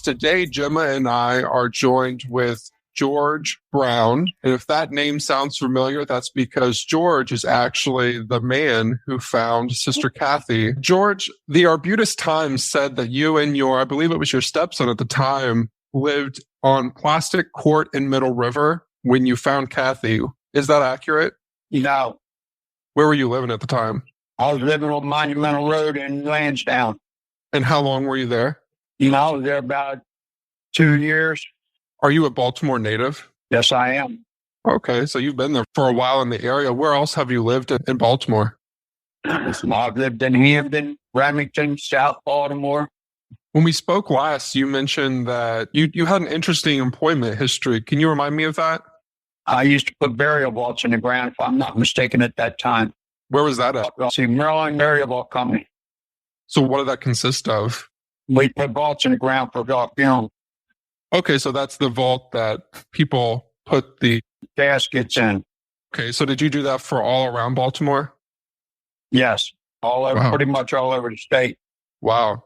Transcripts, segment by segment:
Today, Gemma and I are joined with George Brown. And if that name sounds familiar, that's because George is actually the man who found Sister Cathy. George, the Arbutus Times said that you and I believe it was your stepson at the time, lived on Plastic Court in Middle River when you found Cathy. Is that accurate? No. Where were you living at the time? I was living on Monumental Road in Lansdowne. And how long were you there? I was there about 2 years. Are you a Baltimore native? Yes, I am. Okay, so you've been there for a while in the area. Where else have you lived in Baltimore? I've lived in Hampton, Remington, South Baltimore. When we spoke last, you mentioned that you had an interesting employment history. Can you remind me of that? I used to put burial vaults in the ground, if I'm not mistaken, at that time. Where was that at? See, Maryland Burial Vault Company. So what did that consist of? We put vaults in the ground for funeral. Okay, so that's the vault that people put the Caskets in. Okay, so did you do that for all around Baltimore? Yes, all over, pretty much all over the state. Wow.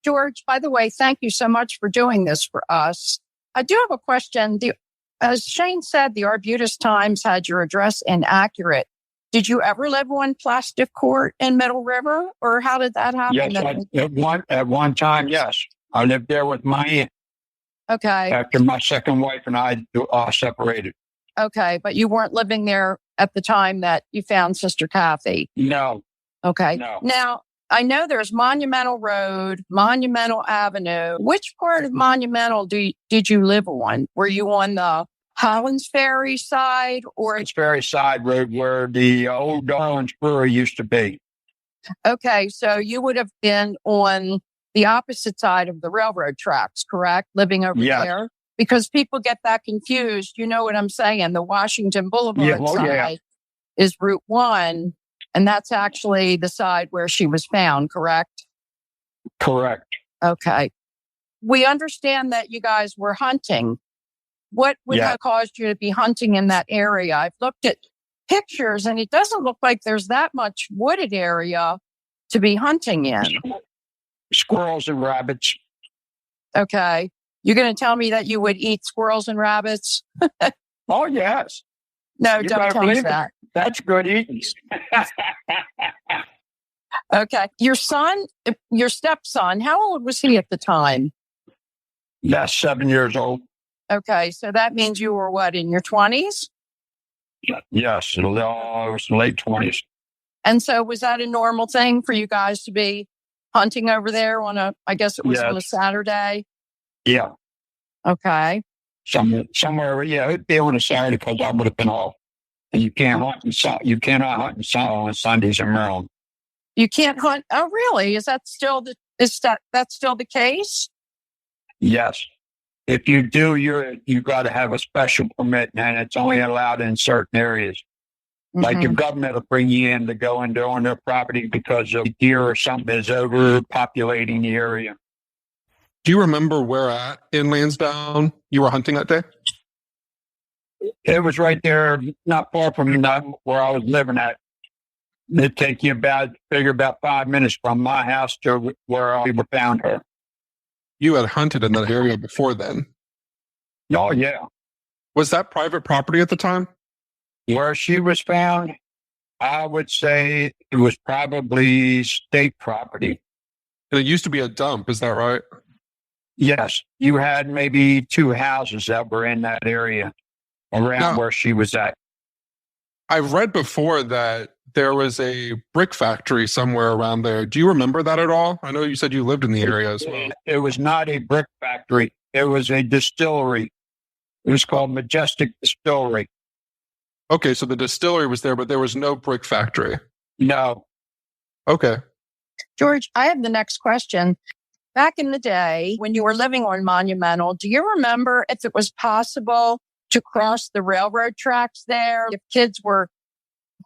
George, by the way, thank you so much for doing this for us. I do have a question. As Shane said, the Arbutus Times had your address inaccurate. Did you ever live on Plastic Court in Middle River, or how did that happen? Yes, at one time, yes. I lived there with my aunt. Okay. After my second wife and I separated. Okay, but you weren't living there at the time that you found Sister Cathy? No. Okay. No. Now, I know there's Monumental Road, Monumental Avenue. Which part of Monumental did you live on? Were you on the Highlands Ferry side or Highlands Ferry side road where the old Darlings Brewery used to be? Okay, so you would have been on the opposite side of the railroad tracks, correct? Living over there? Because people get that confused. You know what I'm saying? The Washington Boulevard side is Route 1, and that's actually the side where she was found, correct? Correct. Okay. We understand that you guys were hunting. What would have caused you to be hunting in that area? I've looked at pictures, and it doesn't look like there's that much wooded area to be hunting in. Squirrels and rabbits. Okay. You're going to tell me that you would eat squirrels and rabbits? Oh, yes. No, don't tell me that. That's good eating. Okay. Your stepson, how old was he at the time? That's 7 years old. Okay. So that means you were what, in your 20s? Yes. It was late 20s. And so was that a normal thing for you guys to be hunting over there on I guess it was on a Saturday? Yeah. Okay. Somewhere, it'd be on a Saturday because I would have been off. And you cannot hunt on Sundays in Maryland. You can't hunt? Oh, really? Is that still that's still the case? Yes. If you do, you got to have a special permit, and it's only allowed in certain areas. Mm-hmm. Like your government will bring you in to go on their property because of deer or something is overpopulating the area. Do you remember where at in Lansdowne you were hunting that day? It was right there, not far from where I was living at. It'd take you about 5 minutes from my house to where we found her. You had hunted in that area before then? Oh, yeah. Was that private property at the time? Where she was found, I would say it was probably state property. And it used to be a dump, is that right? Yes. You had maybe 2 houses that were in that area around where she was at. I've read before that there was a brick factory somewhere around there. Do you remember that at all? I know you said you lived in the area as well. It was not a brick factory. It was a distillery. It was called Majestic Distillery. Okay, so the distillery was there, but there was no brick factory. No. Okay. George, I have the next question. Back in the day, when you were living on Monumental, do you remember if it was possible to cross the railroad tracks there? If kids were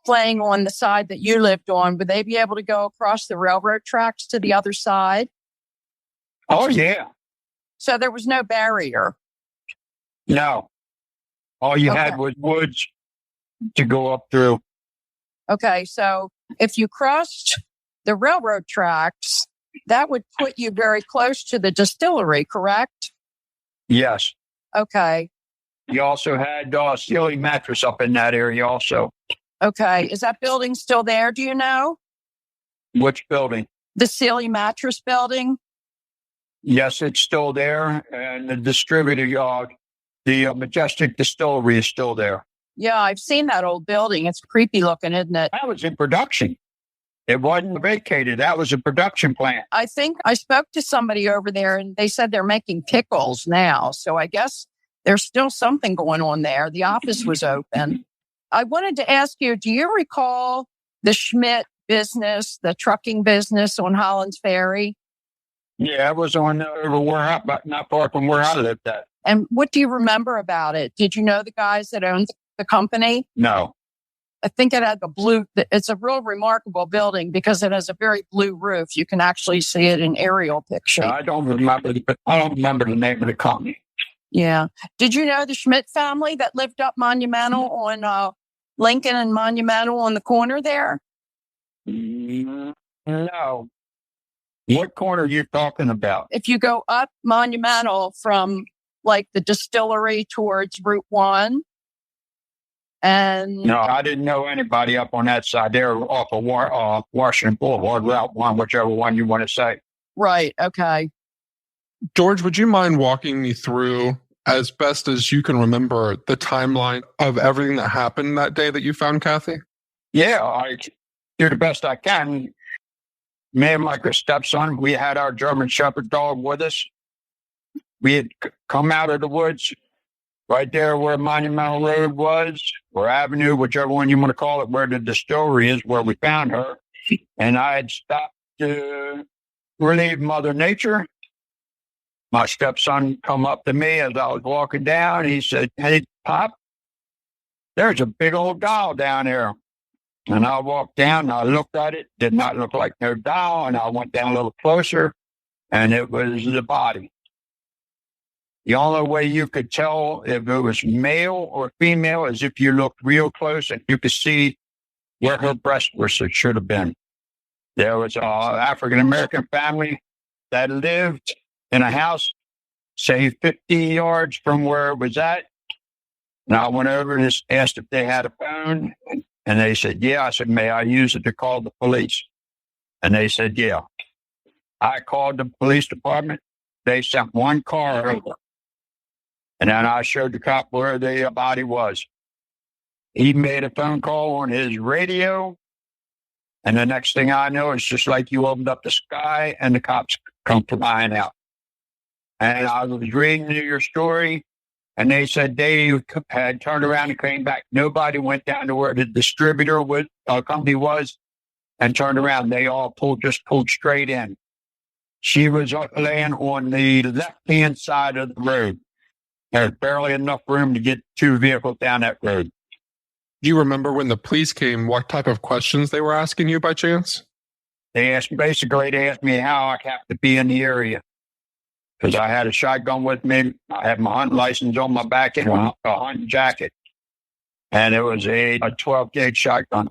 playing on the side that you lived on, would they be able to go across the railroad tracks to the other side? Oh, yeah. So there was no barrier? No. All you had was woods to go up through. Okay, so if you crossed the railroad tracks that would put you very close to the distillery, correct? Yes. Okay. You also had a ceiling mattress up in that area also. Okay. Is that building still there? Do you know? Which building? The Sealy Mattress Building? Yes, it's still there. And the distributor yard, the Majestic Distillery is still there. Yeah, I've seen that old building. It's creepy looking, isn't it? That was in production. It wasn't vacated. That was a production plant. I think I spoke to somebody over there and they said they're making pickles now. So I guess there's still something going on there. The office was open. I wanted to ask you, do you recall the Schmidt business, the trucking business on Holland's Ferry? Yeah, it was on over where but not far from where I lived at. And what do you remember about it? Did you know the guys that owned the company? No. I think it had it's a real remarkable building because it has a very blue roof. You can actually see it in aerial picture. I don't remember the name of the company. Yeah. Did you know the Schmidt family that lived up Monumental on Lincoln and Monumental on the corner there? No. What corner are you talking about? If you go up Monumental from like the distillery towards Route 1. And no, I didn't know anybody up on that side. They were off of Washington Boulevard, Route 1, whichever one you want to say. Right. Okay. George, would you mind walking me through, as best as you can remember, the timeline of everything that happened that day that you found Cathy? Yeah, I do the best I can. Me and my stepson, we had our German Shepherd dog with us. We had come out of the woods right there where Monumental Road was, or Avenue, whichever one you want to call it, where the distillery is, where we found her. And I had stopped to relieve Mother Nature. My stepson come up to me as I was walking down. He said, "Hey, Pop, there's a big old doll down there." And I walked down and I looked at it. Did not look like no doll. And I went down a little closer, and it was the body. The only way you could tell if it was male or female is if you looked real close and you could see where her breast should have been. There was an African-American family that lived in a house, say 50 yards from where it was at. And I went over and asked if they had a phone. And they said, yeah. I said, may I use it to call the police? And they said, yeah. I called the police department. They sent one car over. And then I showed the cop where the body was. He made a phone call on his radio. And the next thing I know, it's just like you opened up the sky and the cops come flying out. And I was reading your story, and they said they had turned around and came back. Nobody went down to where the distributor company was and turned around. They all pulled straight in. She was laying on the left-hand side of the road. There's barely enough room to get two vehicles down that road. Do you remember when the police came, what type of questions they were asking you by chance? They asked me how I happened to be in the area. Because I had a shotgun with me. I had my hunting license on my back and a hunting jacket. And it was a 12-gauge shotgun.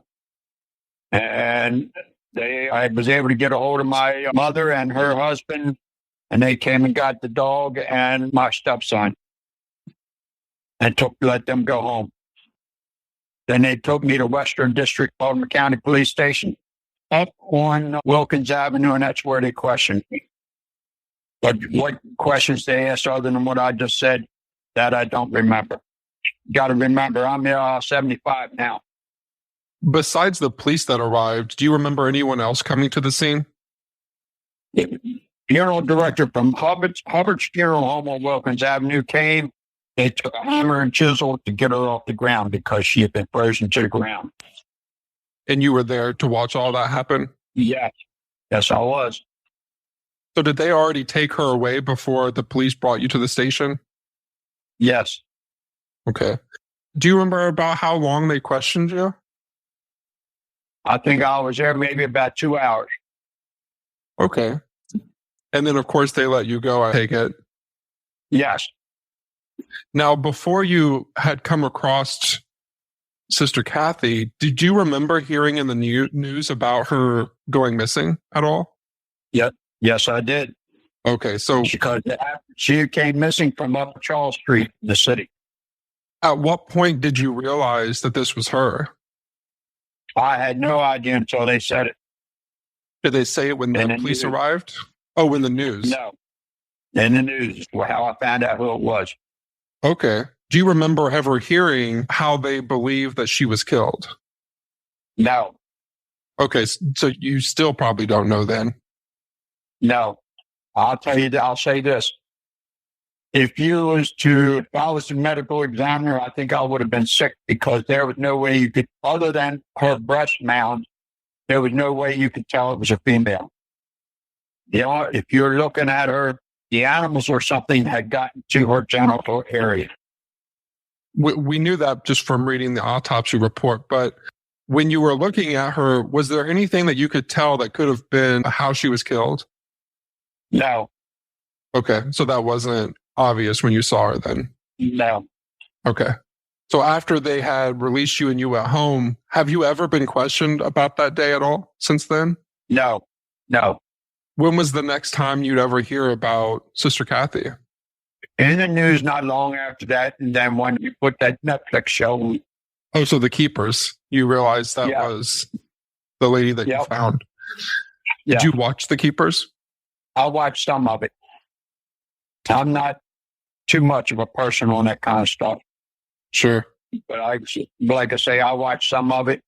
And I was able to get a hold of my mother and her husband, and they came and got the dog and my stepson and let them go home. Then they took me to Western District Baltimore County Police Station up on Wilkins Avenue, and that's where they questioned me. But what questions they asked other than what I just said, that I don't remember. Got to remember, I'm 75 now. Besides the police that arrived, do you remember anyone else coming to the scene? Funeral director from Hubbard's Funeral Home on Wilkins Avenue came. They took a hammer and chisel to get her off the ground because she had been frozen to the ground. And you were there to watch all that happen? Yes. Yes, I was. So did they already take her away before the police brought you to the station? Yes. Okay. Do you remember about how long they questioned you? I think I was there maybe about 2 hours. Okay. And then, of course, they let you go, I take it. Yes. Now, before you had come across Sister Cathy, did you remember hearing in the news about her going missing at all? Yes, Yes, I did. Okay, so Because she came missing from up Charles Street in the city. at what point did you realize that this was her? I had no idea until they said it. Did they say it when the police arrived? Oh, in the news. No. In the news, how I found out who it was. Okay. Do you remember ever hearing how they believe that she was killed? No. Okay, so you still probably don't know then. No. I'll say this. If I was a medical examiner, I think I would have been sick because there was no way you could, other than her breast mound, there was no way you could tell it was a female. You know, if you're looking at her, the animals or something had gotten to her genital area. We knew that just from reading the autopsy report, but when you were looking at her, was there anything that you could tell that could have been how she was killed? No. Okay, so that wasn't obvious when you saw her then? No. Okay. So after they had released you and you went home, have you ever been questioned about that day at all since then? No. No. When was the next time you'd ever hear about Sister Cathy? In the news not long after that, and then when you put that Netflix show. Oh, so The Keepers. You realized that was the lady that you found. Did you watch The Keepers? I watched some of it. I'm not too much of a person on that kind of stuff. Sure. But like I say, I watched some of it.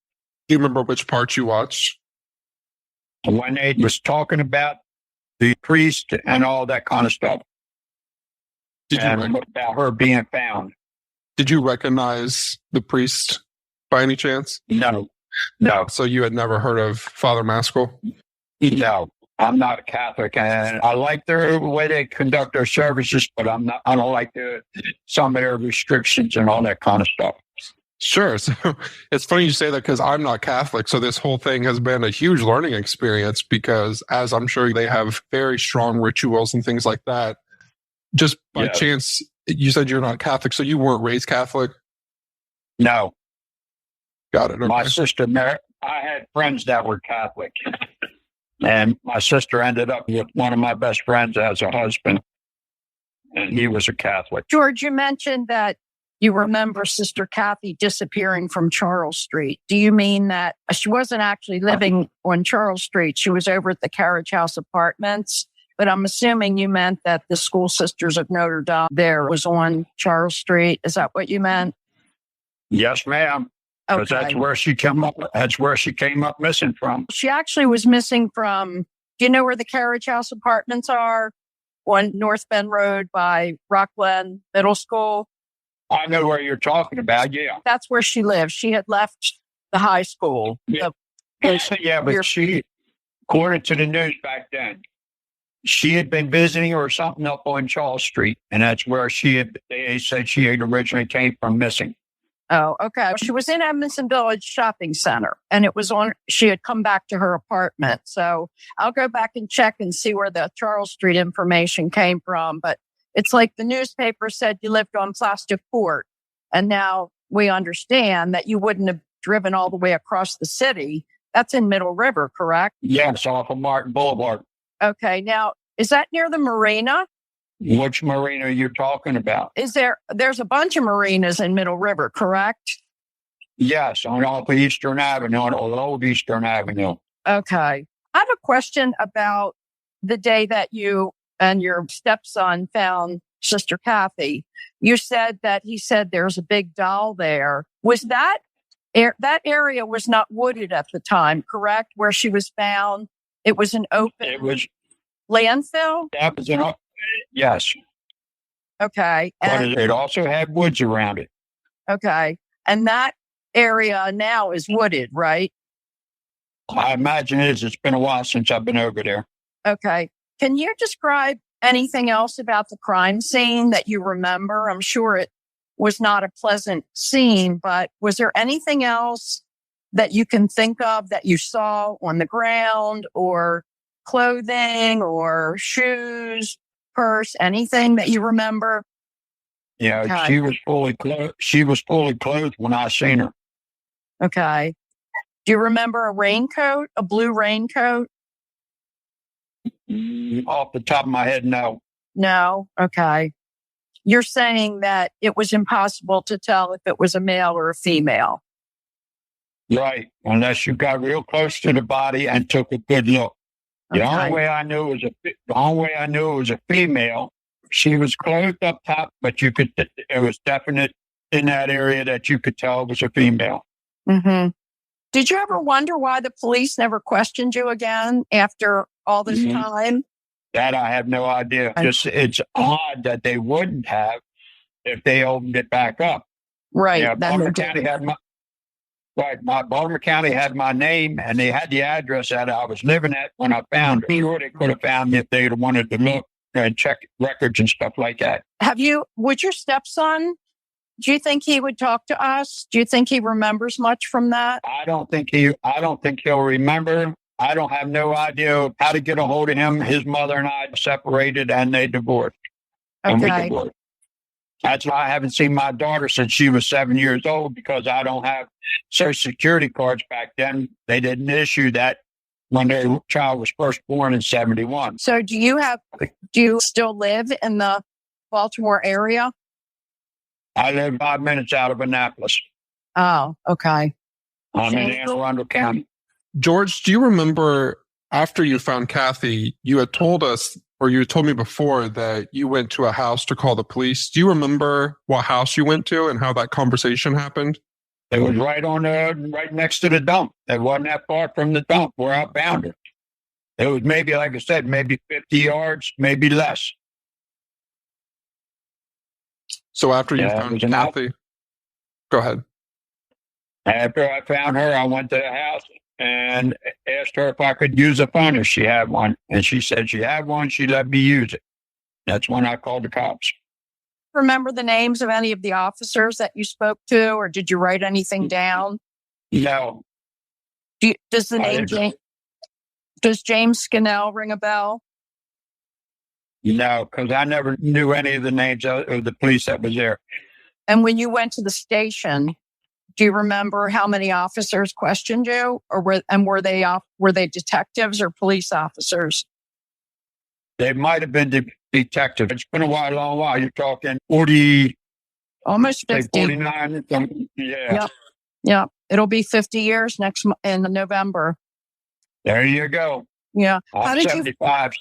Do you remember which parts you watched? When they was talking about the priest and all that kind of stuff. About her being found. Did you recognize the priest by any chance? No. No. So you had never heard of Father Maskell? No. I'm not a Catholic, and I like the way they conduct their services, but I don't like some of their restrictions and all that kind of stuff. Sure. So it's funny you say that because I'm not Catholic. So this whole thing has been a huge learning experience because, as I'm sure they have very strong rituals and things like that. Just by chance, you said you're not Catholic, so you weren't raised Catholic? No. Got it. Okay. My sister, I had friends that were Catholic. And my sister ended up with one of my best friends as a husband, and he was a Catholic. George, you mentioned that you remember Sister Cathy disappearing from Charles Street. Do you mean that she wasn't actually living on Charles Street? She was over at the Carriage House Apartments, but I'm assuming you meant that the School Sisters of Notre Dame there was on Charles Street. Is that what you meant? Yes, ma'am. Because that's where she came up. That's where she came up missing from. She actually was missing from. Do you know where the Carriage House Apartments are? On North Bend Road by Rockland Middle School. I know where you're talking about. Yeah, that's where she lived. She had left the high school. Yeah, but she, according to the news back then, she had been visiting or something up on Charles Street, and that's where they said she had originally came from missing. Oh, okay. She was in Edmondson Village Shopping Center, and she had come back to her apartment. So I'll go back and check and see where the Charles Street information came from. But it's like the newspaper said you lived on Plastic Fort. And now we understand that you wouldn't have driven all the way across the city. That's in Middle River, correct? Yes, off of Martin Boulevard. Okay. Now, is that near the marina? Which marina are you talking about? There's a bunch of marinas in Middle River, correct? Yes, on off of Eastern Avenue, on Old Eastern Avenue. Okay. I have a question about the day that you and your stepson found Sister Cathy. You said that he said there's a big doll there. Was that area was not wooded at the time, correct? Where she was found, it was an open. It was landfill. That was an. Yes. Okay. But it also had woods around it. Okay. And that area now is wooded, right? I imagine it is. It's been a while since I've been over there. Okay. Can you describe anything else about the crime scene that you remember? I'm sure it was not a pleasant scene, but was there anything else that you can think of that you saw on the ground or clothing or shoes? Purse, anything that you remember? Yeah, okay. She was fully clothed. She was fully clothed when I seen her. Okay. Do you remember a raincoat, a blue raincoat? Off the top of my head, no. No? Okay. You're saying that it was impossible to tell if it was a male or a female. Right. Unless you got real close to the body and took a good look. The Okay. only way I knew it was a female. She was clothed up top, but it was definite in that area that you could tell it was a female. Mm-hmm. Did you ever wonder why the police never questioned you again after all this time? That I have no idea. Just it's odd that they wouldn't have if they opened it back up. Right. Yeah, Baltimore County had my name, and they had the address that I was living at when I found her. Sure, they could have found me if they'd have wanted to look and check records and stuff like that. Would your stepson, do you think he would talk to us? Do you think he remembers much from that? I don't think he'll remember. I don't have no idea how to get a hold of him. His mother and I separated and they divorced. And we divorced. That's why I haven't seen my daughter since she was 7 years old, because I don't have Social Security cards back then. They didn't issue that when their child was first born in 1971. So do you still live in the Baltimore area? I live 5 minutes out of Annapolis. Oh, okay. I'm in Anne Arundel County. George, do you remember after you found Cathy, you had told us, or you had told me before, that you went to a house to call the police? Do you remember what house you went to and how that conversation happened? It was right next to the dump. It wasn't that far from the dump where I found her. It was maybe, like I said, maybe 50 yards, maybe less. So after you found Cathy, go ahead. After I found her, I went to the house and asked her if I could use a phone if she had one. And she said she had one. She let me use it. That's when I called the cops. Remember the names of any of the officers that you spoke to, or did you write anything down? No. Does James Scannell ring a bell? No, because I never knew any of the names of the police that was there. And when you went to the station, do you remember how many officers questioned you, or were they detectives or police officers? They might have been detectives. It's been a long while. You're talking 40, almost 50, 49. Yeah. Yep. It'll be 50 years in November. There you go. Yeah. I'm 75.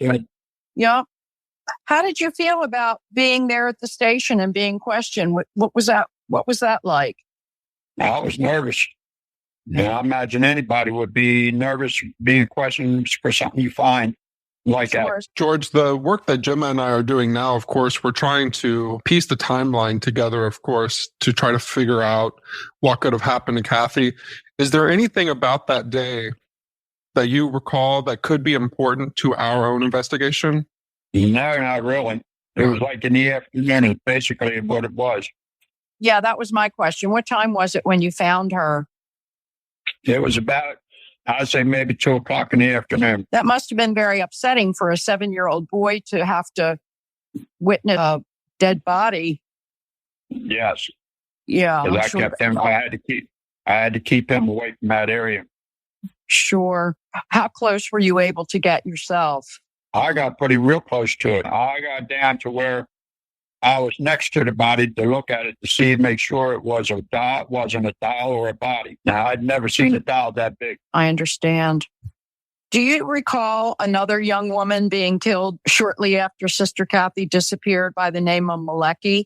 Yeah. How did you feel about being there at the station and being questioned? What was that? What was that like? I was nervous. Yeah, I imagine anybody would be nervous being questioned for something you find like that. George, the work that Gemma and I are doing now, of course, we're trying to piece the timeline together, of course, to try to figure out what could have happened to Cathy. Is there anything about that day that you recall that could be important to our own investigation? No, not really. It was like in the afternoon, basically what it was. Yeah, that was my question. What time was it when you found her? It was about, I'd say maybe 2:00 in the afternoon. That must have been very upsetting for a 7-year-old boy to have to witness a dead body. Yes. Yeah. I kept him. I had to keep him away from that area. Sure. How close were you able to get yourself? I got real close to it. I got down to where I was next to the body to look at it to make sure it wasn't a doll or a body. Now, I'd never seen a doll that big. I understand. Do you recall another young woman being killed shortly after Sister Cathy disappeared by the name of Malecki?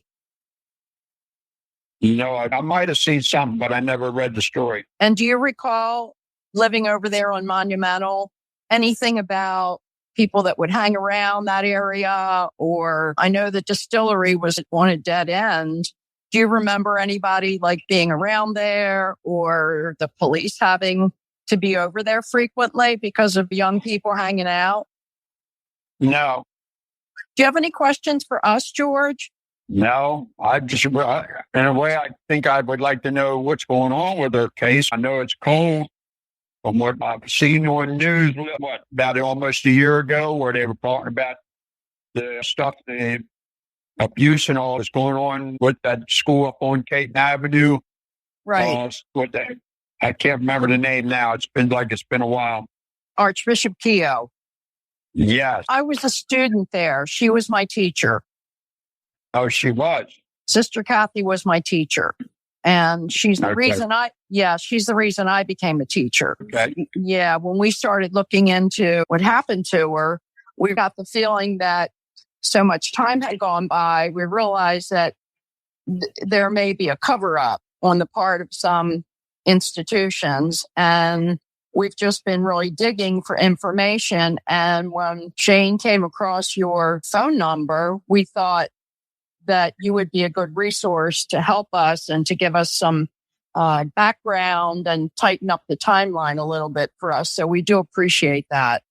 No, I might have seen something, but I never read the story. And do you recall living over there on Monumental, anything about people that would hang around that area? Or I know the distillery was on a dead end. Do you remember anybody like being around there, or the police having to be over there frequently because of young people hanging out? No. Do you have any questions for us, George? No, in a way, I think I would like to know what's going on with her case. I know it's cold. From what I've seen on the news, about almost a year ago, where they were talking about the stuff, the abuse and all that's going on with that school up on Caton Avenue. Right. I can't remember the name now. It's been a while. Archbishop Keogh. Yes. I was a student there. She was my teacher. Oh, she was. Sister Cathy was my teacher. And she's the reason she's the reason I became a teacher. Okay. Yeah. When we started looking into what happened to her, we got the feeling that so much time had gone by. We realized that there may be a cover up on the part of some institutions. And we've just been really digging for information. And when Shane came across your phone number, we thought that you would be a good resource to help us and to give us some background and tighten up the timeline a little bit for us. So we do appreciate that.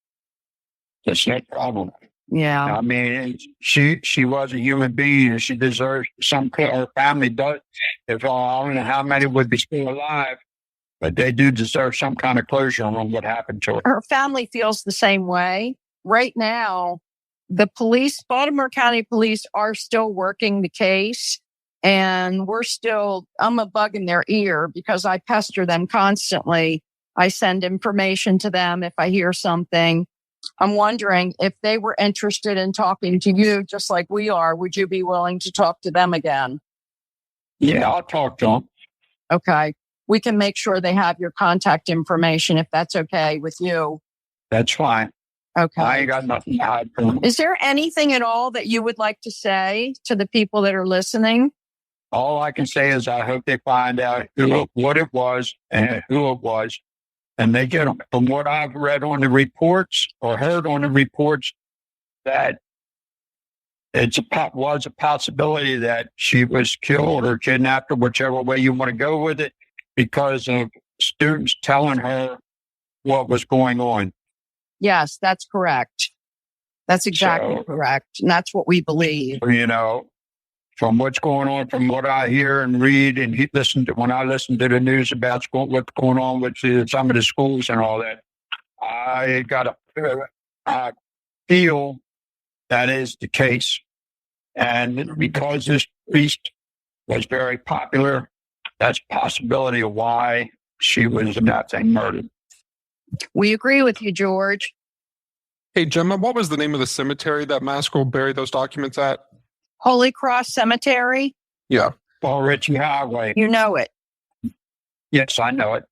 That's no problem. Yeah. I mean, she was a human being, and she deserves her family does. If I don't know how many would be still alive, but they do deserve some kind of closure on what happened to her. Her family feels the same way. Right now, the police, Baltimore County Police, are still working the case. And I'm a bug in their ear because I pester them constantly. I send information to them if I hear something. I'm wondering if they were interested in talking to you just like we are, would you be willing to talk to them again? Yeah, I'll talk to them. Okay. We can make sure they have your contact information if that's okay with you. That's fine. Okay. I ain't got nothing to hide from them. Is there anything at all that you would like to say to the people that are listening? All I can say is I hope they find out what it was and who it was. And they get them. From what I've read on the reports or heard on the reports, that was a possibility that she was killed or kidnapped, or whichever way you want to go with it, because of students telling her what was going on. Yes, that's correct. That's exactly correct. And that's what we believe. You know, from what's going on, from what I hear and read and when I listen to the news about what's going on with some of the schools and all that, I feel that is the case. And because this priest was very popular, that's a possibility of why she was murdered. We agree with you, George. Hey, Gemma, what was the name of the cemetery that Maskell buried those documents at? Holy Cross Cemetery? Yeah. Paul Ritchie Highway. You know it. Yes, I know it.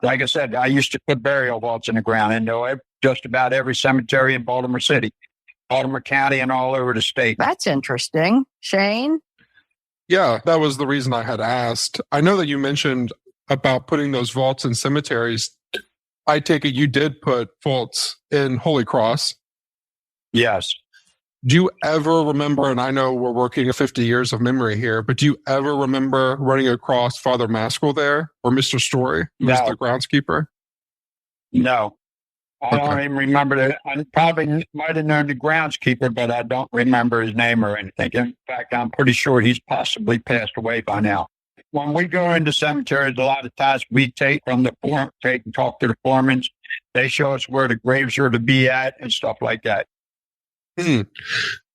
Like I said, I used to put burial vaults in the ground and know just about every cemetery in Baltimore City, Baltimore County, and all over the state. That's interesting. Shane? Yeah, that was the reason I had asked. I know that you mentioned about putting those vaults in cemeteries. I take it you did put vaults in Holy Cross. Yes. Do you ever remember, and I know we're working 50 years of memory here, but do you ever remember running across Father Maskell there or Mr. Story, who's the groundskeeper? No. I don't even remember that. I probably might have known the groundskeeper, but I don't remember his name or anything. In fact, I'm pretty sure he's possibly passed away by now. When we go into cemeteries, a lot of times we take and talk to the foremen. They show us where the graves are to be at and stuff like that.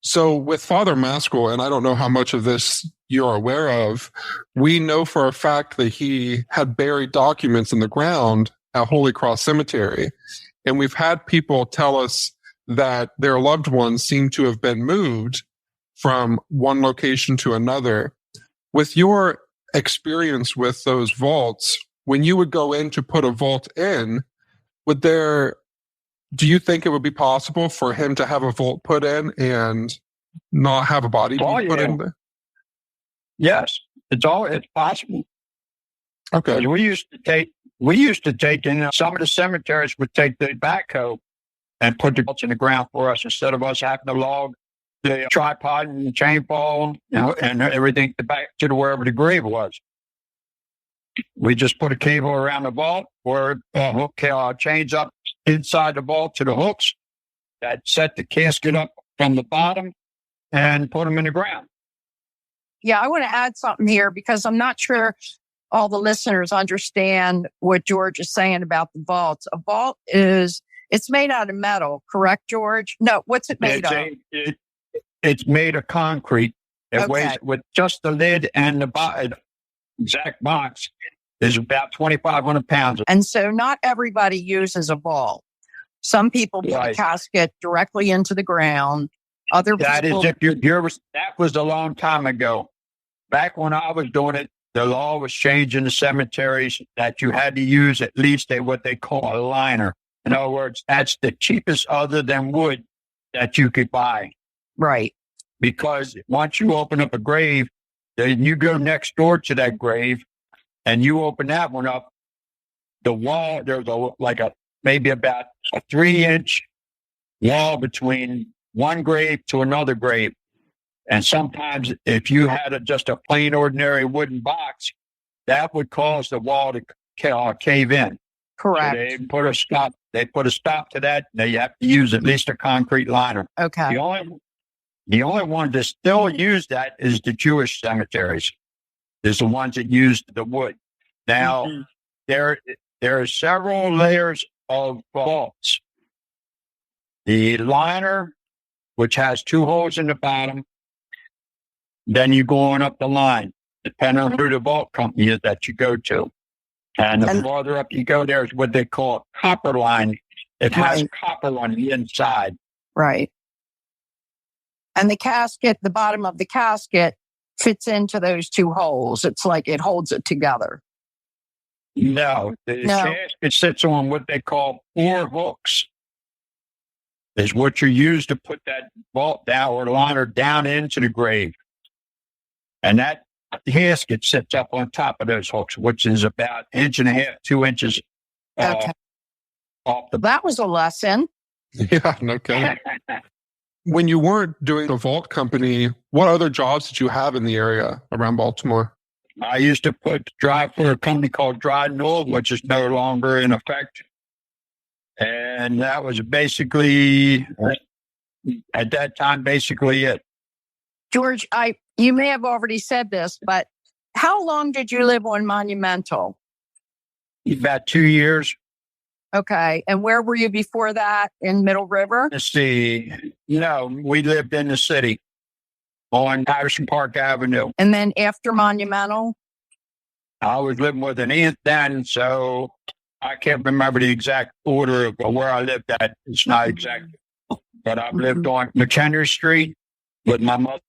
So with Father Maskell, and I don't know how much of this you're aware of, we know for a fact that he had buried documents in the ground at Holy Cross Cemetery. And we've had people tell us that their loved ones seem to have been moved from one location to another. With your experience with those vaults, when you would go in to put a vault in, do you think it would be possible for him to have a vault put in and not have a body be put in there? Yes, it's possible. Okay. We used to take in some of the cemeteries would take the backhoe and put the vaults in the ground for us instead of us having to log the tripod and the chain ball, and everything back to wherever the grave was. We just put a cable around the vault or a hook chains up inside the vault to the hooks that set the casket up from the bottom and put them in the ground. Yeah, I want to add something here because I'm not sure all the listeners understand what George is saying about the vaults. A vault it's made out of metal, correct, George? No, what's it made of? It's made of concrete. It weighs with just the lid and the exact box is about 2,500 pounds. And so not everybody uses a vault. Some people put a casket directly into the ground. Other people. That was a long time ago. Back when I was doing it, the law was changed in the cemeteries that you had to use at least what they call a liner. In other words, that's the cheapest other than wood that you could buy. Right. Because once you open up a grave, then you go next door to that grave and you open that one up, the wall, there's maybe about a 3-inch wall between one grave to another grave. And sometimes if you had just a plain ordinary wooden box, that would cause the wall to cave in. Correct. So they put a stop to that. Now you have to use at least a concrete liner. Okay. The only one that still use that is the Jewish cemeteries. There's the ones that use the wood. Now, there are several layers of vaults. The liner, which has 2 holes in the bottom, then you go on up the line, depending on who the vault company is that you go to. And the farther up you go, there's what they call copper line. It has copper on the inside. Right. And the casket, the bottom of the casket fits into those 2 holes. It's like it holds it together. No, the casket sits on what they call 4 hooks. Is what you use to put that vault down or liner down into the grave. And that casket sits up on top of those hooks, which is about 1.5 inches, 2 inches off the. That was a lesson. Yeah, no kidding. When you weren't doing the vault company, what other jobs did you have in the area around Baltimore? I used to drive for a company called Dryden Oil, which is no longer in effect. And that was basically, at that time, basically it. George, you may have already said this, but how long did you live on Monumental? About 2 years. Okay. And where were you before that? In Middle River? Let's see. No, we lived in the city on Patterson Park Avenue. And then after Monumental? I was living with an aunt then, so I can't remember the exact order of where I lived at. It's not exact. But I've lived on McHenry Street with my mother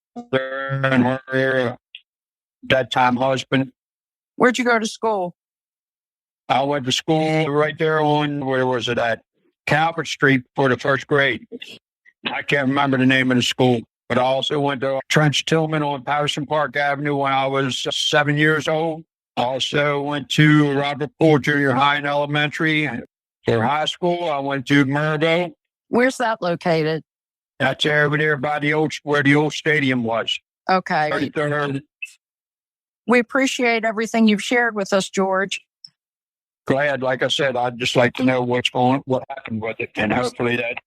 and her that time husband. Where'd you go to school? I went to school right there on, where was it at? Calvert Street for the 1st grade. I can't remember the name of the school, but I also went to Trench Tillman on Patterson Park Avenue when I was 7 years old. Also went to Robert Poole Junior High and Elementary. For high school, I went to Mervo. Where's that located? That's over there by where the old stadium was. Okay. 33rd. We appreciate everything you've shared with us, George. Glad, like I said, I'd just like to know what happened with it, and hopefully that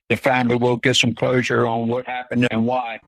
the family will get some closure on what happened and why.